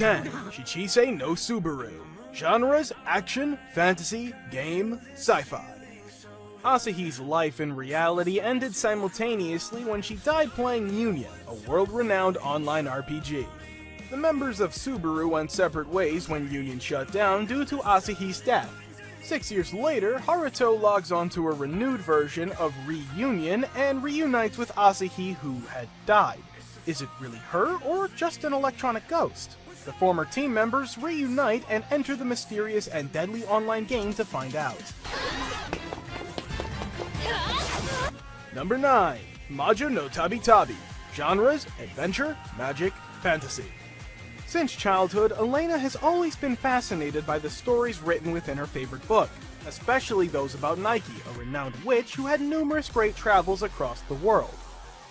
10. Shichise no Subaru. Genres: action, fantasy, game, sci-fi. Asahi's life in reality ended simultaneously when she died playing Union, a world-renowned online RPG. The members of Subaru went separate ways when Union shut down due to Asahi's death. 6 years later, Haruto logs onto a renewed version of Reunion and reunites with Asahi, who had died. Is it really her, or just an electronic ghost? The former team members reunite and enter the mysterious and deadly online game to find out. Number 9. Majo Notabitabi. Genres: adventure, magic, fantasy. Since childhood, Elena has always been fascinated by the stories written within her favorite book, especially those about Nike, a renowned witch who had numerous great travels across the world.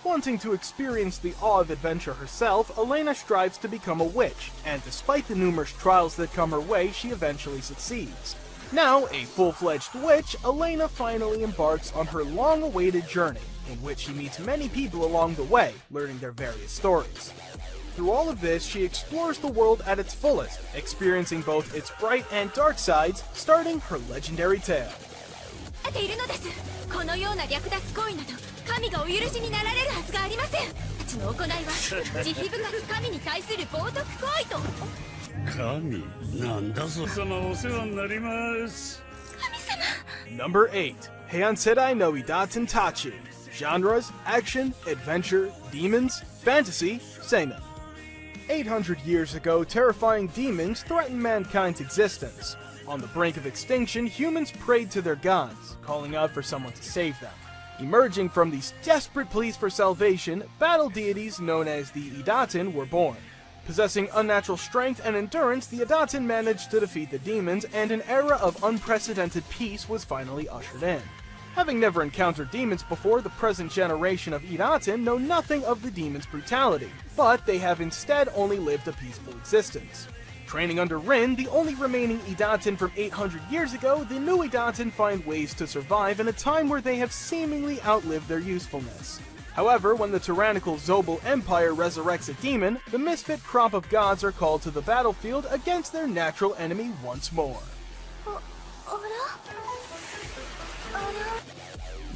Wanting to experience the awe of adventure herself, Elena strives to become a witch, and despite the numerous trials that come her way, she eventually succeeds. Now, a full-fledged witch, Elena finally embarks on her long-awaited journey, in which she meets many people along the way, learning their various stories. Through all of this, she explores the world at its fullest, experiencing both its bright and dark sides, starting her legendary tale. Number 8. Heian Serai no Idaten Tachi. Genres: action, adventure, demons, fantasy, seinen. 800 years ago, terrifying demons threatened mankind's existence. On the brink of extinction, humans prayed to their gods, calling out for someone to save them. Emerging from these desperate pleas for salvation, battle deities known as the Idaten were born. Possessing unnatural strength and endurance, the Idaten managed to defeat the demons, and an era of unprecedented peace was finally ushered in. Having never encountered demons before, the present generation of Idaten know nothing of the demons' brutality, but they have instead only lived a peaceful existence. Training under Rin, the only remaining Idaten from 800 years ago, the new Idaten find ways to survive in a time where they have seemingly outlived their usefulness. However, when the tyrannical Zobel Empire resurrects a demon, the misfit crop of gods are called to the battlefield against their natural enemy once more.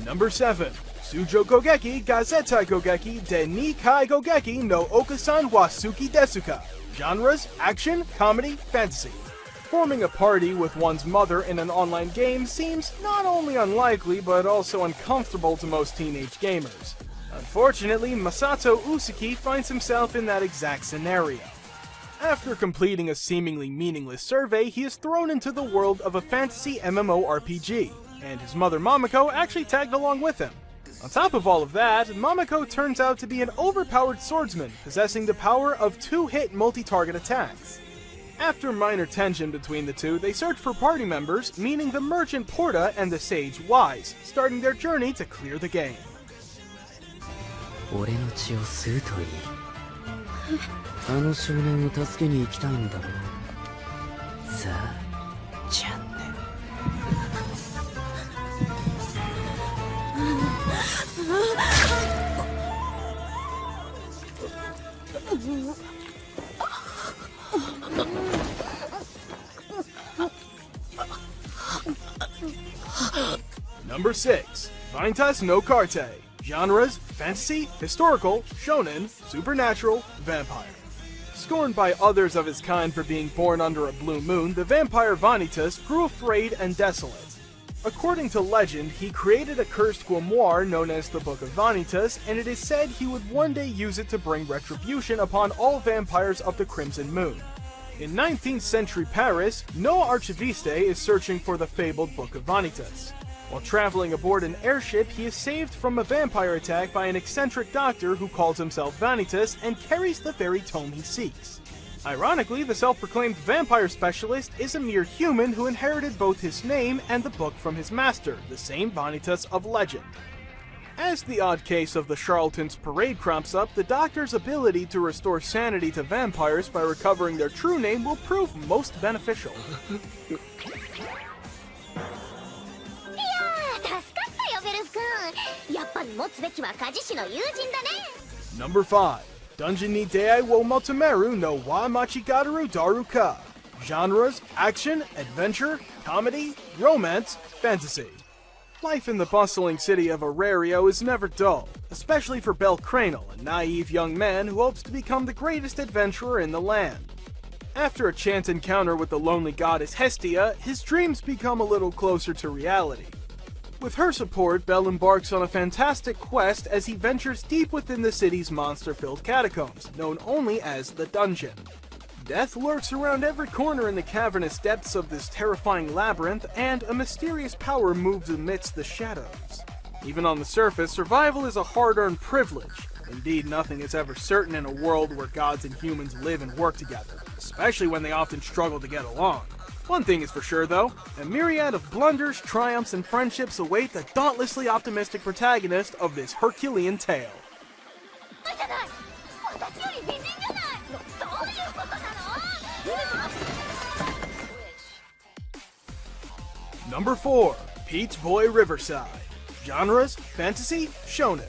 Number 7. Sujo Gogeki Gazetai Gogeki de Nikai Gogeki no Okasan wa Suki Desuka. Genres: action, comedy, fantasy. Forming a party with one's mother in an online game seems not only unlikely, but also uncomfortable to most teenage gamers. Unfortunately, Masato Usuki finds himself in that exact scenario. After completing a seemingly meaningless survey, he is thrown into the world of a fantasy MMORPG, and his mother Mamako actually tagged along with him. On top of all of that, Mamako turns out to be an overpowered swordsman, possessing the power of 2-hit multi-target attacks. After minor tension between the two, they search for party members, meaning the merchant Porta and the sage Wise, starting their journey to clear the game. Number 6. Vanitas no Carte. Genres: fantasy, historical, shonen, supernatural, vampire. Scorned by others of his kind for being born under a blue moon, the vampire Vanitas grew afraid and desolate. According to legend, he created a cursed grimoire known as the Book of Vanitas, and it is said he would one day use it to bring retribution upon all vampires of the Crimson Moon. In 19th century Paris, Noah Archiviste is searching for the fabled Book of Vanitas. While traveling aboard an airship, he is saved from a vampire attack by an eccentric doctor who calls himself Vanitas and carries the very tome he seeks. Ironically, the self-proclaimed vampire specialist is a mere human who inherited both his name and the book from his master, the same Vanitas of legend. As the odd case of the charlatan's parade crops up, the doctor's ability to restore sanity to vampires by recovering their true name will prove most beneficial. Number 5. Dungeonite dei wo motomeru no wa machigadaru daruka. Genres: action, adventure, comedy, romance, fantasy. Life in the bustling city of Aurario is never dull, especially for Belcranel, a naive young man who hopes to become the greatest adventurer in the land. After a chance encounter with the lonely goddess Hestia, his dreams become a little closer to reality. With her support, Bell embarks on a fantastic quest as he ventures deep within the city's monster-filled catacombs, known only as the Dungeon. Death lurks around every corner in the cavernous depths of this terrifying labyrinth, and a mysterious power moves amidst the shadows. Even on the surface, survival is a hard-earned privilege. Indeed, nothing is ever certain in a world where gods and humans live and work together, especially when they often struggle to get along. One thing is for sure though, a myriad of blunders, triumphs, and friendships await the dauntlessly optimistic protagonist of this Herculean tale. Number 4. Peach Boy Riverside. Genres: fantasy, shonen.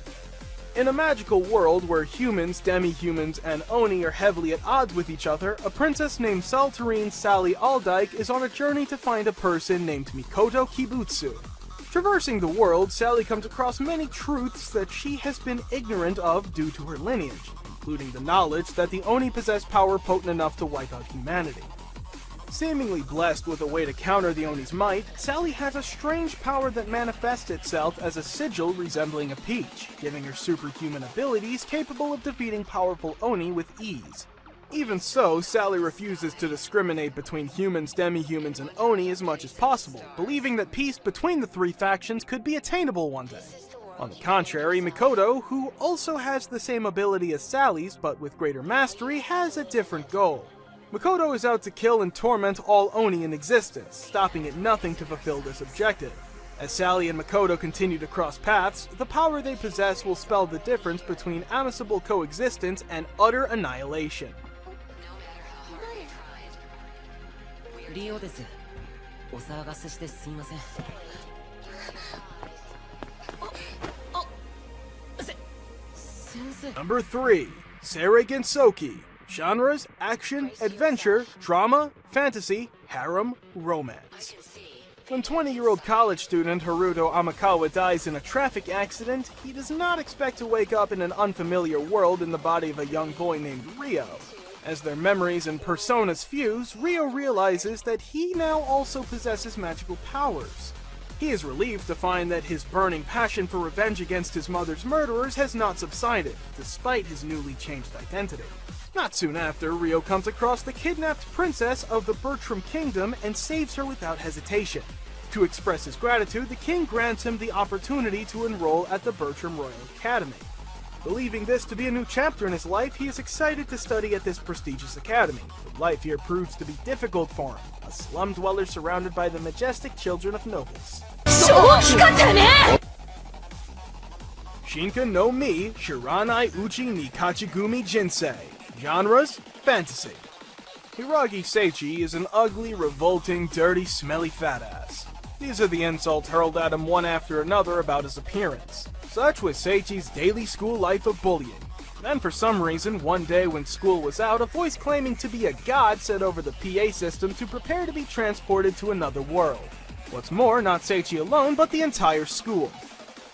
In a magical world where humans, demi-humans, and Oni are heavily at odds with each other, a princess named Saltarine Sally Aldyke is on a journey to find a person named Mikoto Kibutsu. Traversing the world, Sally comes across many truths that she has been ignorant of due to her lineage, including the knowledge that the Oni possess power potent enough to wipe out humanity. Seemingly blessed with a way to counter the Oni's might, Sally has a strange power that manifests itself as a sigil resembling a peach, giving her superhuman abilities capable of defeating powerful Oni with ease. Even so, Sally refuses to discriminate between humans, demi-humans, and Oni as much as possible, believing that peace between the three factions could be attainable one day. On the contrary, Mikoto, who also has the same ability as Sally's but with greater mastery, has a different goal. Makoto is out to kill and torment all Oni in existence, stopping at nothing to fulfill this objective. As Sally and Makoto continue to cross paths, the power they possess will spell the difference between amicable coexistence and utter annihilation. Number 3. Seireigen Soki. Genres: action, adventure, drama, fantasy, harem, romance. When 20-year-old college student Haruto Amakawa dies in a traffic accident, he does not expect to wake up in an unfamiliar world in the body of a young boy named Ryo. As their memories and personas fuse, Ryo realizes that he now also possesses magical powers. He is relieved to find that his burning passion for revenge against his mother's murderers has not subsided, despite his newly changed identity. Not soon after, Ryo comes across the kidnapped princess of the Bertram Kingdom and saves her without hesitation. To express his gratitude, the king grants him the opportunity to enroll at the Bertram Royal Academy. Believing this to be a new chapter in his life, he is excited to study at this prestigious academy, but life here proves to be difficult for him, a slum dweller surrounded by the majestic children of nobles. Shinka no Mi Shiranai Uchi ni Kachigumi Jinsei. Genres: fantasy. Hiragi Seichi is an ugly, revolting, dirty, smelly fat ass. These are the insults hurled at him one after another about his appearance. Such was Seichi's daily school life of bullying. Then for some reason, one day when school was out, a voice claiming to be a god said over the PA system to prepare to be transported to another world. What's more, not Seichi alone, but the entire school.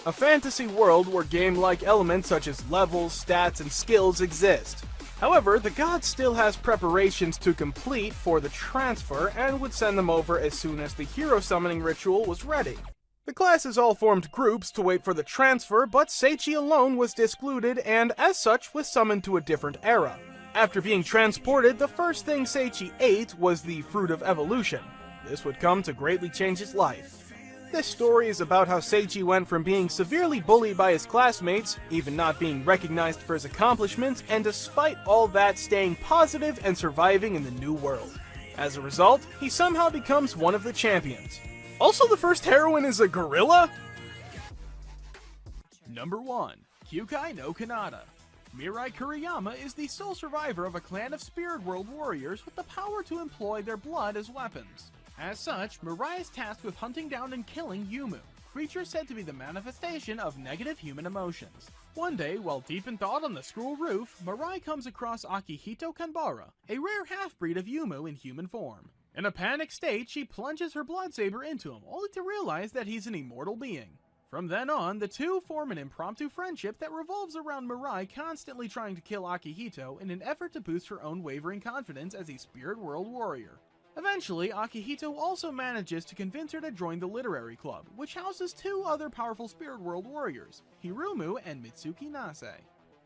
A fantasy world where game-like elements such as levels, stats, and skills exist. However, the god still has preparations to complete for the transfer and would send them over as soon as the hero summoning ritual was ready. The classes all formed groups to wait for the transfer, but Seichi alone was discluded and, as such, was summoned to a different era. After being transported, the first thing Seichi ate was the Fruit of Evolution. This would come to greatly change his life. This story is about how Seichi went from being severely bullied by his classmates, even not being recognized for his accomplishments, and despite all that staying positive and surviving in the new world. As a result, he somehow becomes one of the champions. Also, the first heroine is a gorilla? Number 1. Kyukai no Kanata. Mirai Kuriyama is the sole survivor of a clan of Spirit World warriors with the power to employ their blood as weapons. As such, Mirai is tasked with hunting down and killing Yumu. creature said to be the manifestation of negative human emotions. One day, while deep in thought on the school roof, Mirai comes across Akihito Kanbara, a rare half-breed of Yumu in human form. In a panicked state, she plunges her blood saber into him, only to realize that he's an immortal being. From then on, the two form an impromptu friendship that revolves around Mirai constantly trying to kill Akihito in an effort to boost her own wavering confidence as a spirit world warrior. Eventually, Akihito also manages to convince her to join the literary club, which houses two other powerful spirit world warriors, Hirumu and Mitsuki Nase.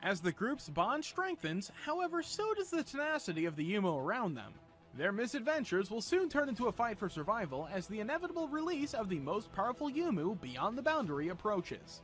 As the group's bond strengthens, however, so does the tenacity of the Yumo around them. Their misadventures will soon turn into a fight for survival as the inevitable release of the most powerful Yumu beyond the boundary approaches.